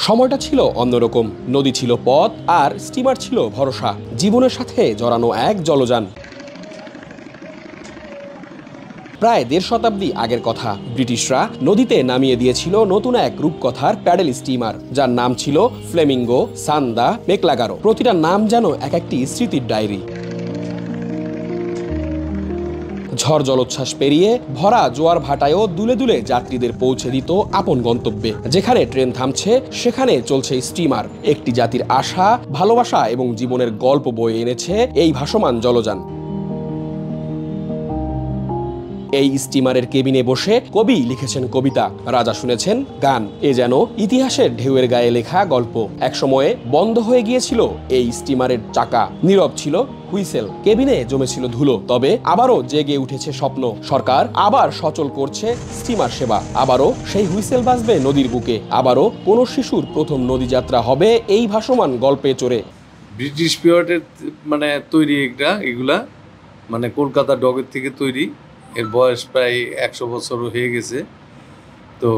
সময়টা ছিল অন্যরকম। নদী ছিল পথ আর স্টিমার ছিল ভরসা, জীবনের সাথে জড়ানো এক জলযান। প্রায় ১.৫ শতাব্দী আগের কথা। ব্রিটিশরা নদীতে নামিয়ে দিয়েছিল নতুন এক রূপকথার প্যাডেল স্টিমার, যার নাম ছিল ফ্লেমিঙ্গো, সান্দা, মেকলাগারো। প্রতিটা নাম যেন এক একটি স্মৃতির ডায়েরি। ঝড় জলোচ্ছ্বাস পেরিয়ে ভরা জোয়ার ভাটায়ও দুলে দুলে যাত্রীদের পৌঁছে দিত আপন গন্তব্যে। যেখানে ট্রেন থামছে সেখানে চলছে স্টিমার। একটি জাতির আশা, ভালোবাসা এবং জীবনের গল্প বয়ে এনেছে এই ভাসমান জলযান। এই স্টিমারের কেবিনে বসে কবি লিখেছেন কবিতা, রাজা শুনেছেন গান। এ যেন ইতিহাসের ঢেউয়ের গায়ে লেখা গল্প। একসময়ে বন্ধ হয়ে গিয়েছিল এই স্টিমারের চাকা, নীরব ছিল হুইসেল, কেবিনে জমেছিল ধুলো। তবে আবারও জেগে উঠেছে স্বপ্ন। সরকার আবার সচল করছে স্টিমার সেবা। আবারও সেই হুইসেল বাজবে নদীর বুকে। আবারও কোনো শিশুর প্রথম নদী যাত্রা হবে এই ভাসমান গল্পে চড়ে। ব্রিটিশ পিরিয়ডের তৈরি এগুলা কলকাতা ডকের থেকে তৈরি। এর বয়স প্রায় ১০০ বছর হয়ে গেছে। তো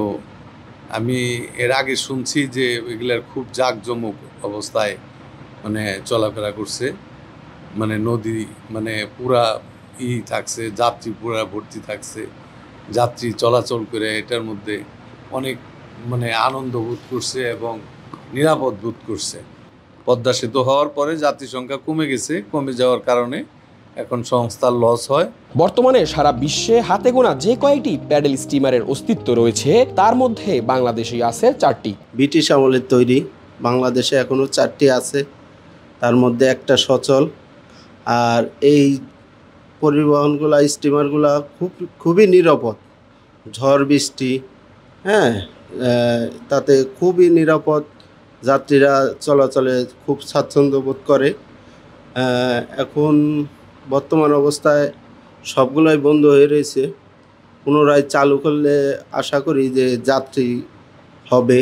আমি এর আগে শুনছি যে এগুলার খুব জাঁকজমক অবস্থায় চলাফেরা করছে। নদী পুরা থাকছে, যাত্রী পুরা ভর্তি থাকছে, যাত্রী চলাচল করে এটার মধ্যে অনেক আনন্দ বোধ করছে এবং নিরাপদ বোধ করছে। পদ্মা সেতু হওয়ার পরে যাত্রী সংখ্যা কমে গেছে। কমে যাওয়ার কারণে এখন সংস্থার লস হয়। বর্তমানে সারা বিশ্বে হাতে গোনা যে কয়েকটি প্যাডেল স্টিমারের অস্তিত্ব রয়েছে তার মধ্যে বাংলাদেশেই আছে ৪টি। ব্রিটিশ আমলের তৈরি, বাংলাদেশে এখনো ৪টি আছে, তার মধ্যে একটা সচল। আর এই পরিবহনগুলা, স্টিমারগুলা খুবই নিরাপদ। ঝড় বৃষ্টি তাতে খুবই নিরাপদ। যাত্রীরা চলাচলে খুব স্বাচ্ছন্দ্য বোধ করে। এখন বর্তমান অবস্থায় সবগুলোই বন্ধ হয়ে রয়েছে। পুনরায় চালু করলে আশা করি যে যাত্রী হবে।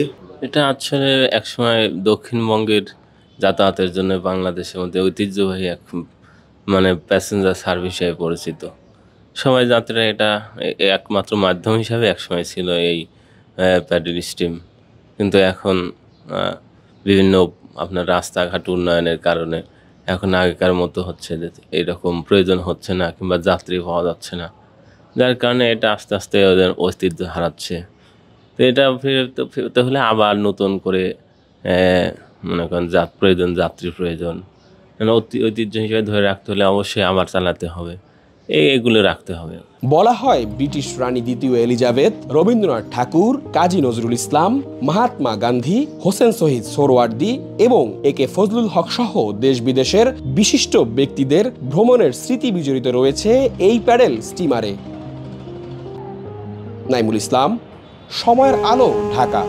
এটা আসলে একসময় দক্ষিণবঙ্গের যাতায়াতের জন্য বাংলাদেশের মধ্যে ঐতিহ্যবাহী এক প্যাসেঞ্জার সার্ভিস হিসেবে পরিচিত। সবাই যাত্রীরা এটা একমাত্র মাধ্যম হিসাবে একসময় ছিল এই প্যাডেল স্টিম। কিন্তু এখন বিভিন্ন রাস্তাঘাট উন্নয়নের কারণে এখন আগেকার মতো হচ্ছে যে এইরকম প্রয়োজন হচ্ছে না, কিংবা যাত্রী পাওয়া যাচ্ছে না, যার কারণে এটা আস্তে আস্তে ওদের অস্তিত্ব হারাচ্ছে। তো এটা ফেরতে হলে আবার নতুন করে মনে করেন যাত্রীর প্রয়োজন ঐতিহ্য হিসেবে ধরে রাখতে হলে অবশ্যই আবার চালাতে হবে, এগুলো রাখতে হবে। বলা হয় ব্রিটিশ রানী দ্বিতীয় এলিজাবেথ, রবীন্দ্রনাথ ঠাকুর, কাজী নজরুল ইসলাম, মহাত্মা গান্ধী, হোসেন শহীদ সোহরাওয়ার্দী এবং একে ফজলুল হক সহ দেশ বিদেশের বিশিষ্ট ব্যক্তিদের ভ্রমণের স্মৃতি বিজড়িত রয়েছে এই প্যাডেল স্টিমারে। নাইমুল ইসলাম, সময়ের আলো, ঢাকা।